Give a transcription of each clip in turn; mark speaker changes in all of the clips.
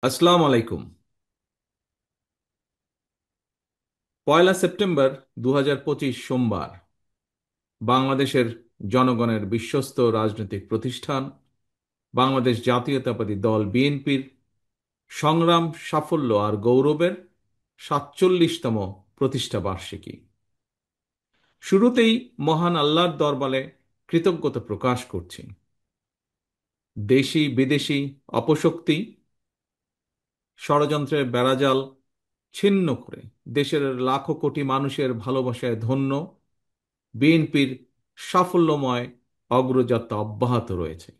Speaker 1: আসসালামু আলাইকুম। 1 সেপ্টেম্বর 2025 সোমবার বাংলাদেশের জনগণের বিশ্বস্ত রাজনৈতিক প্রতিষ্ঠান বাংলাদেশ জাতীয়তাবাদী দল বিএনপির সংগ্রাম, সাফল্য আর গৌরবের 47তম প্রতিষ্ঠা বার্ষিকী। শুরুতেই মহান আল্লাহর দরবারে কৃতজ্ঞতা প্রকাশ করছি। দেশি বিদেশি অপশক্তি ষড়যন্ত্রের বেড়াজাল ছিন্ন করে দেশের লাখো কোটি মানুষের ভালোবাসায় ধন্য বিএনপির সাফল্যময় অগ্রযাত্রা অব্যাহত রয়েছে।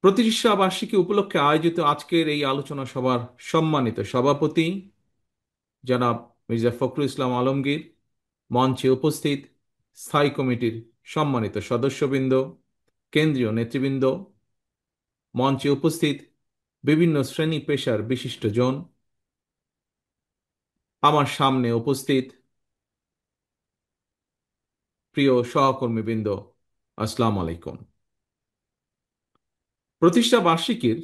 Speaker 1: প্রতিষ্ঠা বার্ষিকী উপলক্ষে আয়োজিত আজকের এই আলোচনা সভার সম্মানিত সভাপতি জনাব মির্জা ফখরুল ইসলাম আলমগীর, মঞ্চে উপস্থিত স্থায়ী কমিটির সম্মানিত সদস্যবৃন্দ, কেন্দ্রীয় নেতৃবৃন্দ, মঞ্চে উপস্থিত বিভিন্ন শ্রেণী পেশার বিশিষ্টজন, আমার সামনে উপস্থিত প্রিয় সহকর্মীবৃন্দ, আসসালামু আলাইকুম। প্রতিষ্ঠা বার্ষিকীর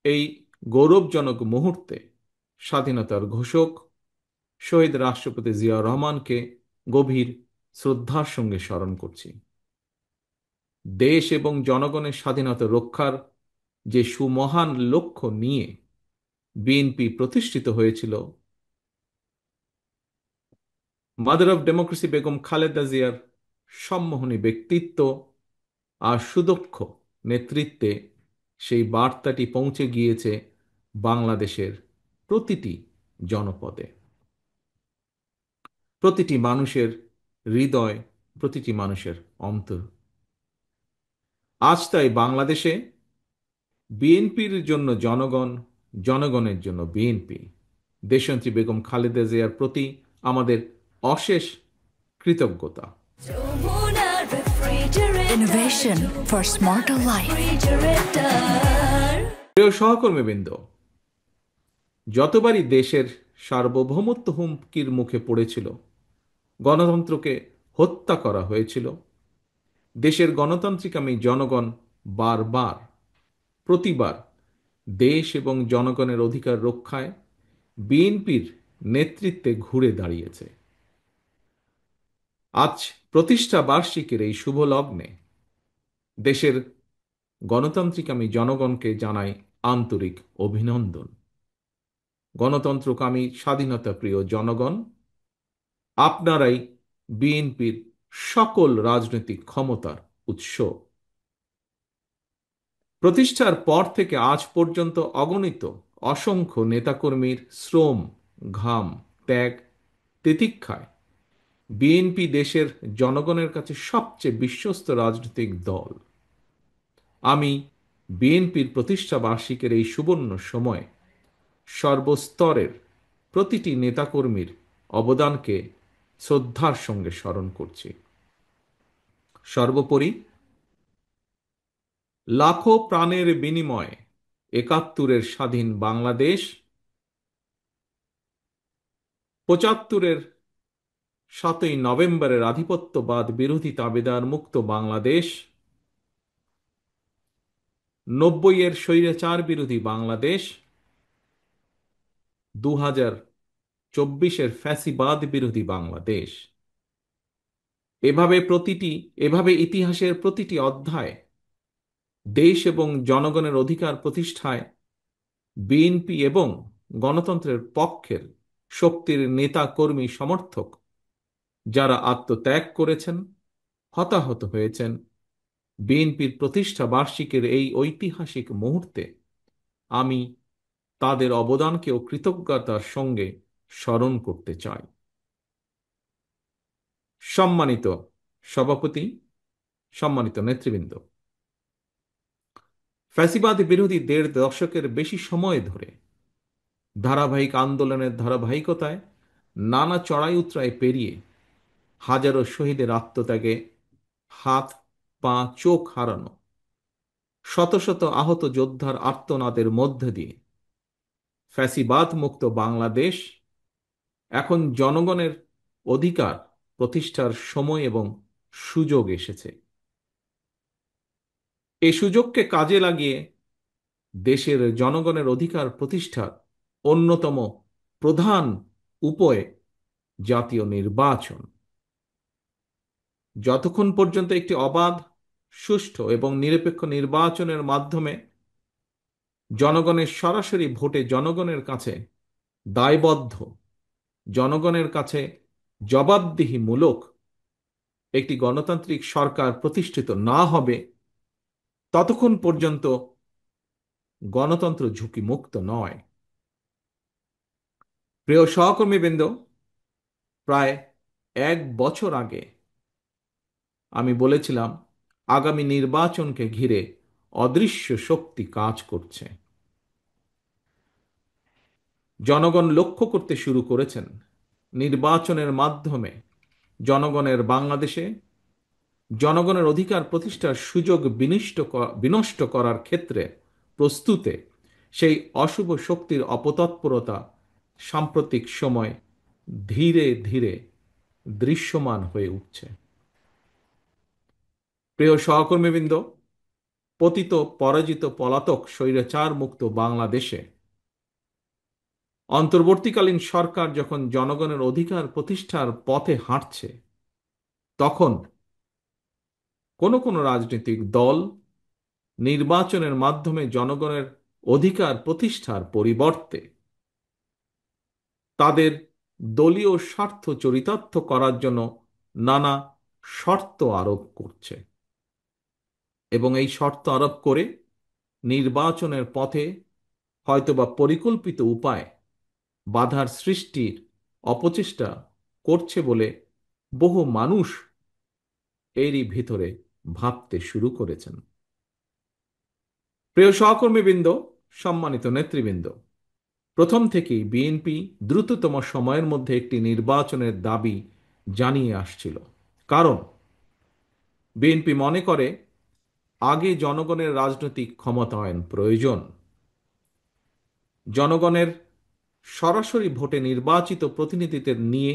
Speaker 1: এই গৌরবজনক মুহূর্তে স্বাধীনতার ঘোষক শহীদ রাষ্ট্রপতি জিয়াউর রহমানকে গভীর শ্রদ্ধার সঙ্গে স্মরণ করছি। দেশ এবং জনগণের স্বাধীনতা রক্ষার যে সুমহান লক্ষ্য নিয়ে বিএনপি প্রতিষ্ঠিত হয়েছিল, mother of democracy Begum Khaleda জিয়ার সম্মোহনী ব্যক্তিত্ব আর সুদক্ষ নেতৃত্বে সেই বার্তাটি পৌঁছে গিয়েছে বাংলাদেশের প্রতিটি জনপদে, প্রতিটি মানুষের হৃদয়, প্রতিটি মানুষের অন্তর। আজ তাই বাংলাদেশে বিএনপির জন্য জনগণ, জনগণের জন্য বিএনপি, দেশনেত্রী বেগম খালেদা জিয়ার প্রতি আমাদের অশেষ কৃতজ্ঞতা।
Speaker 2: Innovation for smarter life.
Speaker 1: প্রিয় সহকর্মীবৃন্দ, যতবারই দেশের সার্বভৌমত্ব হুমকির মুখে পড়েছিল, গণতন্ত্রকে হত্যা করা হয়েছিল, দেশের গণতান্ত্রিকামী জনগণ বারবার, প্রতিবার দেশ এবং জনগণের অধিকার রক্ষায় বিএনপির নেতৃত্বে ঘুরে দাঁড়িয়েছে। আজ প্রতিষ্ঠা বার্ষিকীর এই শুভ লগ্নে দেশের গণতান্ত্রিকামী জনগণকে জানাই আন্তরিক অভিনন্দন। গণতন্ত্রকামী স্বাধীনতা প্রিয় জনগণ, আপনারাই বিএনপির সকল রাজনৈতিক ক্ষমতার উৎস। প্রতিষ্ঠার পর থেকে আজ পর্যন্ত অগণিত অসংখ্য নেতাকর্মীর শ্রম, ঘাম, ত্যাগ, তিতিক্ষায় বিএনপি দেশের জনগণের কাছে সবচেয়ে বিশ্বস্ত রাজনৈতিক দল। আমি বিএনপির প্রতিষ্ঠা বার্ষিকীর এই সুবর্ণ সময়ে সর্বস্তরের প্রতিটি নেতাকর্মীর অবদানকে শ্রদ্ধার সঙ্গে স্মরণ করছি। সর্বোপরি লাখো প্রাণের বিনিময়ে ৭১-এর স্বাধীন বাংলাদেশ, ৭৫-এর ৭ই নভেম্বরের আধিপত্যবাদ বিরোধী তাবেদার মুক্ত বাংলাদেশ, ৯০-এর স্বৈরাচার বিরোধী বাংলাদেশ, ২০২৪-এর ফ্যাসিবাদ বিরোধী বাংলাদেশ, এভাবে ইতিহাসের প্রতিটি অধ্যায় দেশ এবং জনগণের অধিকার প্রতিষ্ঠায় বিএনপি এবং গণতন্ত্রের পক্ষের শক্তির নেতা কর্মী সমর্থক যারা আত্মত্যাগ করেছেন, হতাহত হয়েছেন, বিএনপির প্রতিষ্ঠা বার্ষিকীর এই ঐতিহাসিক মুহূর্তে আমি তাদের অবদানকেও কৃতজ্ঞতার সঙ্গে স্মরণ করতে চাই। সম্মানিত সভাপতি, সম্মানিত নেতৃবৃন্দ, ফ্যাসিবাদ বিরোধী ১.৫ দশকের বেশি সময় ধরে ধারাবাহিক আন্দোলনের ধারাবাহিকতায় নানা চড়াই উতরাই পেরিয়ে হাজারো শহীদের আত্মত্যাগে হাত, পা, চোখ হারানো, শত শত আহত যোদ্ধার আর্তনাদের মধ্য দিয়ে ফ্যাসিবাদ মুক্ত বাংলাদেশ এখন জনগণের অধিকার প্রতিষ্ঠার সময় এবং সুযোগ এসেছে। এই সুযোগকে কাজে লাগিয়ে দেশের জনগণের অধিকার প্রতিষ্ঠার অন্যতম প্রধান উপায় জাতীয় নির্বাচন। যতক্ষণ পর্যন্ত একটি অবাধ, সুষ্ঠু এবং নিরপেক্ষ নির্বাচনের মাধ্যমে জনগণের সরাসরি ভোটে জনগণের কাছে দায়বদ্ধ, জনগণের কাছে জবাবদিহিমূলক একটি গণতান্ত্রিক সরকার প্রতিষ্ঠিত না হবে, ততক্ষণ পর্যন্ত গণতন্ত্র ঝুঁকিমুক্ত নয়। প্রিয় সহকর্মীবৃন্দ, প্রায় 1 বছর আগে আমি বলেছিলাম আগামী নির্বাচনকে ঘিরে অদৃশ্য শক্তি কাজ করছে। জনগণ লক্ষ্য করতে শুরু করেছেন নির্বাচনের মাধ্যমে জনগণের বাংলাদেশে জনগণের অধিকার প্রতিষ্ঠার সুযোগ বিনষ্ট করার ক্ষেত্রে প্রস্তুতে সেই অশুভ শক্তির অপতৎপরতা সাম্প্রতিক সময় ধীরে ধীরে দৃশ্যমান হয়ে উঠছে। প্রিয় সহকর্মীবৃন্দ, পতিত পরাজিত পলাতক স্বৈরাচার মুক্ত বাংলাদেশে অন্তর্বর্তীকালীন সরকার যখন জনগণের অধিকার প্রতিষ্ঠার পথে হাঁটছে, তখন কোনো কোনো রাজনৈতিক দল নির্বাচনের মাধ্যমে জনগণের অধিকার প্রতিষ্ঠার পরিবর্তে তাদের দলীয় স্বার্থ চরিতার্থ করার জন্য নানা শর্ত আরোপ করছে এবং এই শর্ত আরোপ করে নির্বাচনের পথে হয়তোবা পরিকল্পিত উপায় বাধার সৃষ্টির অপচেষ্টা করছে বলে বহু মানুষ এরই ভিতরে ভাবতে শুরু করেছেন। প্রিয় সহকর্মীবৃন্দ, সম্মানিত নেতৃবৃন্দ, প্রথম থেকেই বিএনপি দ্রুততম সময়ের মধ্যে একটি নির্বাচনের দাবি জানিয়ে আসছিল। কারণ বিএনপি মনে করে আগে জনগণের রাজনৈতিক ক্ষমতায়ন প্রয়োজন। জনগণের সরাসরি ভোটে নির্বাচিত প্রতিনিধিদের নিয়ে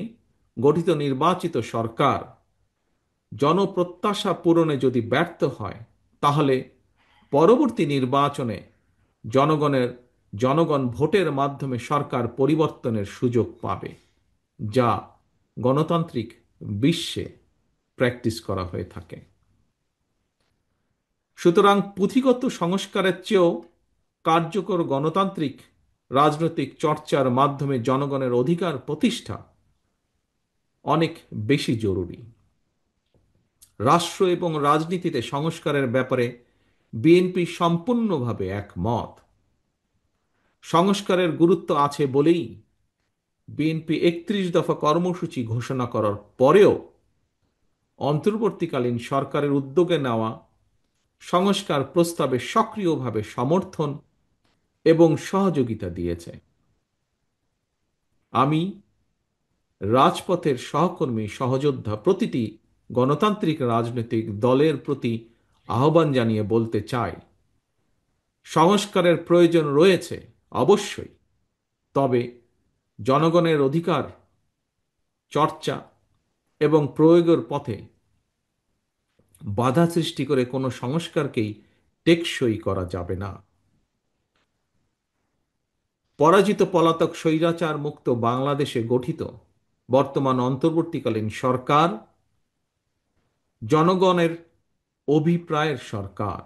Speaker 1: গঠিত নির্বাচিত সরকার জনপ্রত্যাশা পূরণে যদি ব্যর্থ হয়, তাহলে পরবর্তী নির্বাচনে জনগণ ভোটের মাধ্যমে সরকার পরিবর্তনের সুযোগ পাবে, যা গণতান্ত্রিক বিশ্বে প্র্যাকটিস করা হয়ে থাকে। সুতরাং পুঁথিগত সংস্কারের চেয়েও কার্যকর গণতান্ত্রিক রাজনৈতিক চর্চার মাধ্যমে জনগণের অধিকার প্রতিষ্ঠা অনেক বেশি জরুরি। রাষ্ট্র এবং রাজনীতিতে সংস্কারের ব্যাপারে বিএনপি সম্পূর্ণভাবে একমত। সংস্কারের গুরুত্ব আছে বলেই বিএনপি 31 দফা কর্মসূচি ঘোষণা করার পরেও অন্তর্বর্তীকালীন সরকারের উদ্যোগে নেওয়া সংস্কার প্রস্তাবে সক্রিয়ভাবে সমর্থন এবং সহযোগিতা দিয়েছে। আমি রাজপথের সহকর্মী সহযোদ্ধা প্রতিটি গণতান্ত্রিক রাজনৈতিক দলের প্রতি আহ্বান জানিয়ে বলতে চাই, সংস্কারের প্রয়োজন রয়েছে অবশ্যই, তবে জনগণের অধিকার চর্চা এবং প্রয়োগের পথে বাধা সৃষ্টি করে কোনো সংস্কারকেই টেকসই করা যাবে না। পরাজিত পলাতক স্বৈরাচার মুক্ত বাংলাদেশে গঠিত বর্তমান অন্তর্বর্তীকালীন সরকার জনগণের অভিপ্রায়ের সরকার।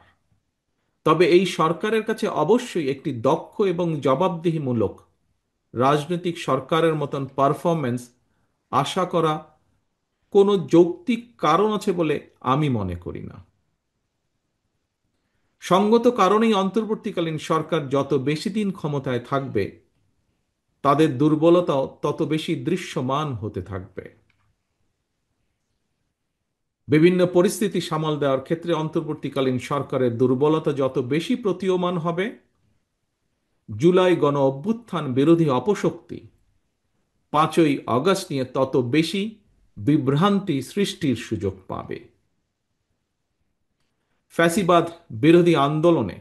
Speaker 1: তবে এই সরকারের কাছে অবশ্যই একটি দক্ষ এবং জবাবদিহিমূলক রাজনৈতিক সরকারের মতন পারফরম্যান্স আশা করা কোনো যৌক্তিক কারণ আছে বলে আমি মনে করি না। সঙ্গত কারণেই অন্তর্বর্তীকালীন সরকার যত বেশি দিন ক্ষমতায় থাকবে, তাদের দুর্বলতাও তত বেশি দৃশ্যমান হতে থাকবে। বিভিন্ন পরিস্থিতি সামাল দেওয়ার ক্ষেত্রে অন্তর্বর্তীকালীন সরকারের দুর্বলতা যত বেশি প্রতীয়মান হবে, জুলাই গণ অভ্যুত্থান বিরোধী অপশক্তি 5ই আগস্ট নিয়ে তত বেশি বিভ্রান্তি সৃষ্টির সুযোগ পাবে। ফ্যাসিবাদ বিরোধী আন্দোলনে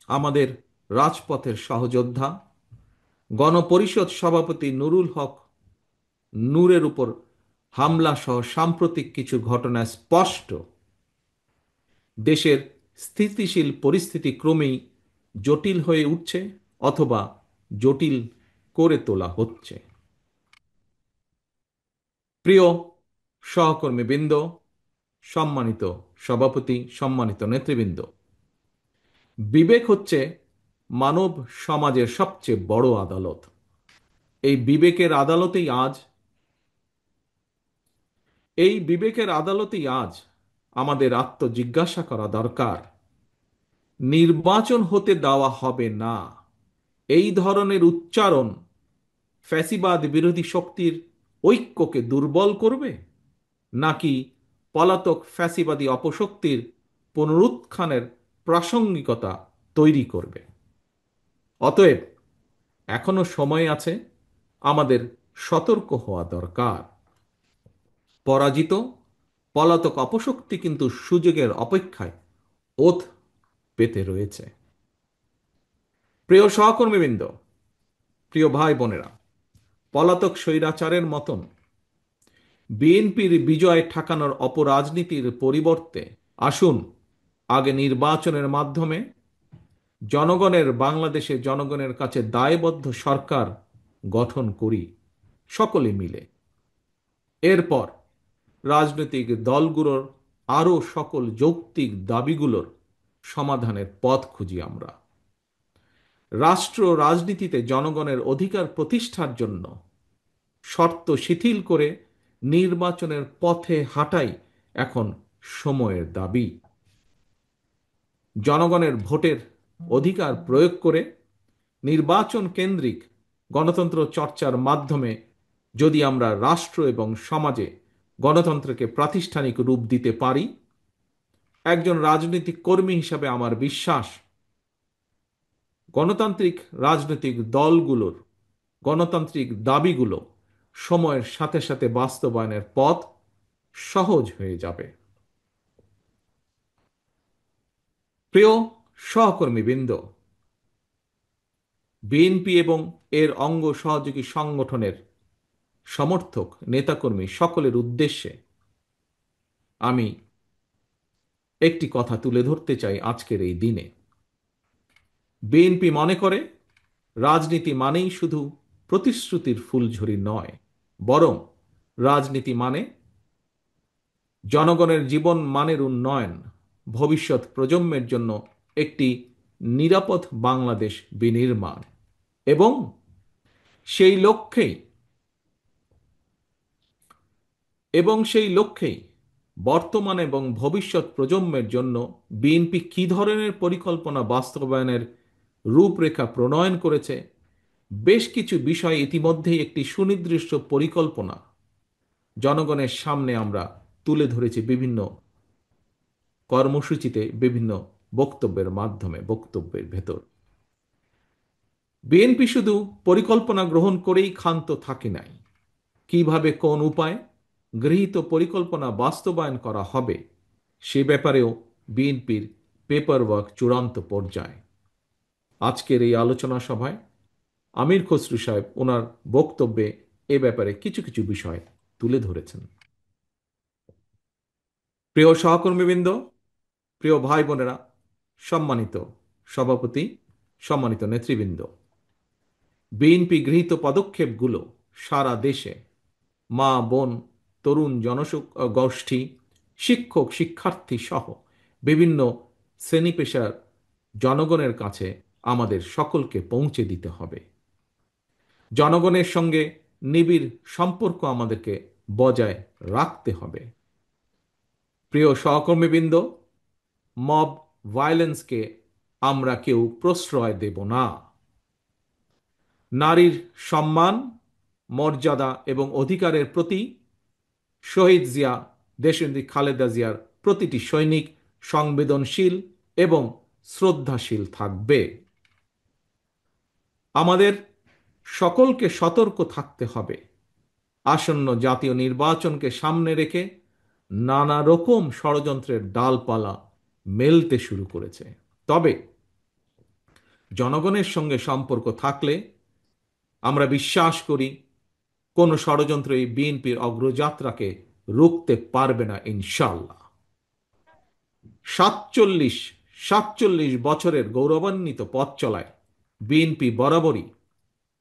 Speaker 1: আমাদের রাজপথের সহযোদ্ধা গণপরিষদ সভাপতি নুরুল হক নূরের উপর হামলা সহ সাম্প্রতিক কিছু ঘটনা স্পষ্ট দেশের স্থিতিশীল পরিস্থিতি ক্রমেই জটিল হয়ে উঠছে অথবা জটিল করে তোলা হচ্ছে। প্রিয় সহকর্মীবৃন্দ, সম্মানিত সভাপতি, সম্মানিত নেতৃবৃন্দ, বিবেক হচ্ছে মানব সমাজের সবচেয়ে বড় আদালত। এই বিবেকের আদালতেই আজ এই বিবেকের আদালতেই আজ আমাদের আত্মজিজ্ঞাসা করা দরকার, নির্বাচন হতে দেওয়া হবে না, এই ধরনের উচ্চারণ ফ্যাসিবাদ বিরোধী শক্তির ঐক্যকে দুর্বল করবে, নাকি পলাতক ফ্যাসিবাদী অপশক্তির পুনরুত্থানের প্রাসঙ্গিকতা তৈরি করবে? অতএব এখনো সময় আছে, আমাদের সতর্ক হওয়া দরকার। পরাজিত পলাতক অপশক্তি কিন্তু সুযোগের অপেক্ষায় ওত পেতে রয়েছে। প্রিয় সহকর্মীবৃন্দ, প্রিয় ভাই বোনেরা, পলাতক স্বৈরাচারের মতন বিএনপির বিজয় ঠেকানোর অপরাজনীতির পরিবর্তে আসুন আগে নির্বাচনের মাধ্যমে বাংলাদেশে জনগণের কাছে দায়বদ্ধ সরকার গঠন করি সকলে মিলে। এরপর রাজনৈতিক দলগুলোর আরও সকল যৌক্তিক দাবিগুলোর সমাধানের পথ খুঁজি আমরা। রাষ্ট্র রাজনীতিতে জনগণের অধিকার প্রতিষ্ঠার জন্য শর্ত শিথিল করে নির্বাচনের পথে হাঁটাই এখন সময়ের দাবি। জনগণের ভোটের অধিকার প্রয়োগ করে নির্বাচন কেন্দ্রিক গণতন্ত্র চর্চার মাধ্যমে যদি আমরা রাষ্ট্র এবং সমাজে গণতন্ত্রকে প্রাতিষ্ঠানিক রূপ দিতে পারি, একজন রাজনৈতিক কর্মী হিসাবে আমার বিশ্বাস গণতান্ত্রিক রাজনৈতিক দলগুলোর গণতান্ত্রিক দাবিগুলো সময়ের সাথে সাথে বাস্তবায়নের পথ সহজ হয়ে যাবে। প্রিয় সহকর্মীবৃন্দ, বিএনপি এবং এর অঙ্গ সহযোগী সংগঠনের সমর্থক নেতাকর্মী সকলের উদ্দেশ্যে আমি একটি কথা তুলে ধরতে চাই আজকের এই দিনে। বিএনপি মনে করে রাজনীতি মানেই শুধু প্রতিশ্রুতির ফুলঝুরি নয়, বরং রাজনীতি মানে জনগণের জীবন মানের উন্নয়ন, ভবিষ্যৎ প্রজন্মের জন্য একটি নিরাপদ বাংলাদেশ বিনির্মাণ এবং সেই লক্ষ্যেই সেই লক্ষ্যেই বর্তমান এবং ভবিষ্যৎ প্রজন্মের জন্য বিএনপি কী ধরনের পরিকল্পনা বাস্তবায়নের রূপরেখা প্রণয়ন করেছে, বেশ কিছু বিষয় ইতিমধ্যেই একটি সুনির্দিষ্ট পরিকল্পনা জনগণের সামনে আমরা তুলে ধরেছি বিভিন্ন কর্মসূচিতে, বিভিন্ন বক্তব্যের মাধ্যমে, বক্তব্যের ভেতর। বিএনপি শুধু পরিকল্পনা গ্রহণ করেই ক্ষান্ত থাকে নাই, কিভাবে কোন উপায় গৃহীত পরিকল্পনা বাস্তবায়ন করা হবে সে ব্যাপারেও বিএনপির পেপার ওয়ার্ক চূড়ান্ত পর্যায়ে। আজকের এই আলোচনা সভায় আমির খসরু সাহেব ওনার বক্তব্যে এ ব্যাপারে কিছু কিছু বিষয় তুলে ধরেছেন। প্রিয় সহকর্মীবৃন্দ, প্রিয় ভাই বোনেরা, সম্মানিত সভাপতি, সম্মানিত নেতৃবৃন্দ, বিএনপি গৃহীত পদক্ষেপগুলো সারা দেশে মা বোন, তরুণ জনগোষ্ঠী, শিক্ষক শিক্ষার্থী সহ বিভিন্ন শ্রেণী পেশার জনগণের কাছে আমাদের সকলকে পৌঁছে দিতে হবে। জনগণের সঙ্গে নিবিড় সম্পর্ক আমাদেরকে বজায় রাখতে হবে। প্রিয় সহকর্মীবৃন্দ, মব ভায়োলেন্সকে আমরা কেউ প্রশ্রয় দেব না। নারীর সম্মান, মর্যাদা এবং অধিকারের প্রতি শহীদ জিয়া, দেশনেত্রী খালেদা জিয়ার প্রতিটি সৈনিক সংবেদনশীল এবং শ্রদ্ধাশীল থাকবে। আমাদের সকলকে সতর্ক থাকতে হবে। আসন্ন জাতীয় নির্বাচনকে সামনে রেখে নানা রকম ষড়যন্ত্রের ডালপালা মেলতে শুরু করেছে। তবে জনগণের সঙ্গে সম্পর্ক থাকলে আমরা বিশ্বাস করি কোনো ষড়যন্ত্র এই বিএনপির অগ্রযাত্রাকে রুখতে পারবে না ইনশাআল্লাহ। 47 বছরের গৌরবান্বিত পথ চলায় বিএনপি বরাবরই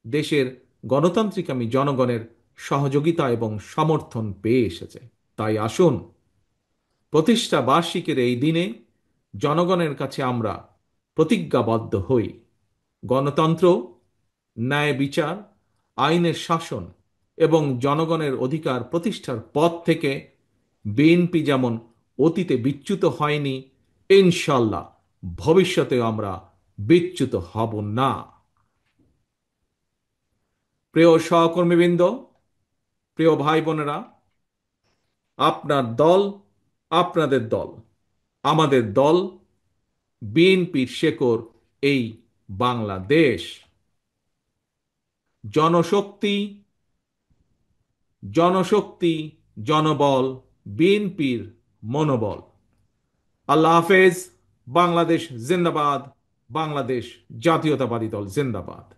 Speaker 1: দেশের গণতান্ত্রিকামী জনগণের সহযোগিতা এবং সমর্থন পেয়ে এসেছে। তাই আসুন, প্রতিষ্ঠা বার্ষিকীর এই দিনে জনগণের কাছে আমরা প্রতিজ্ঞাবদ্ধ হই, গণতন্ত্র, ন্যায় বিচার, আইনের শাসন এবং জনগণের অধিকার প্রতিষ্ঠার পথ থেকে বিএনপি যেমন অতীতে বিচ্যুত হয়নি, ইনশাল্লাহ ভবিষ্যতেও আমরা বিচ্যুত হব না। প্রিয় সহকর্মীবৃন্দ, প্রিয় ভাই বোনেরা, আপনার দল, আপনাদের দল, আমাদের দল, বিএনপির শেকড় এই বাংলাদেশ। জনশক্তি, জনশক্তি, জনবল, বিএনপির মনোবল। আল্লাহ হাফেজ। বাংলাদেশ জিন্দাবাদ। বাংলাদেশ জাতীয়তাবাদী দল জিন্দাবাদ।